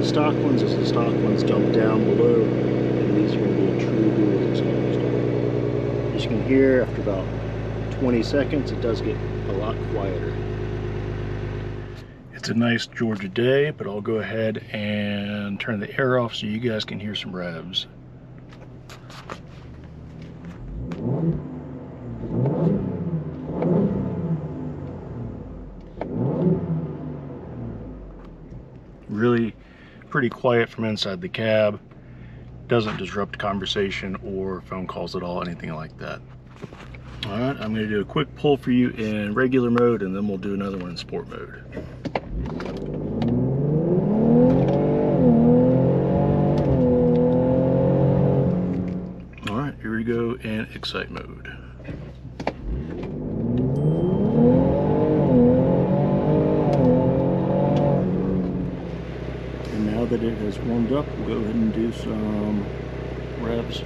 the stock ones as the stock ones dump down below, and these are going to be a true dual exhaust. As you can hear, after about 20 seconds, it does get a lot quieter. It's a nice Georgia day, but I'll go ahead and turn the air off so you guys can hear some revs. Really pretty quiet from inside the cab. Doesn't disrupt conversation or phone calls at all, anything like that. All right, I'm going to do a quick pull for you in regular mode, and then we'll do another one in sport mode. All right, here we go in excite mode. And now that it has warmed up, we'll go ahead and do some revs.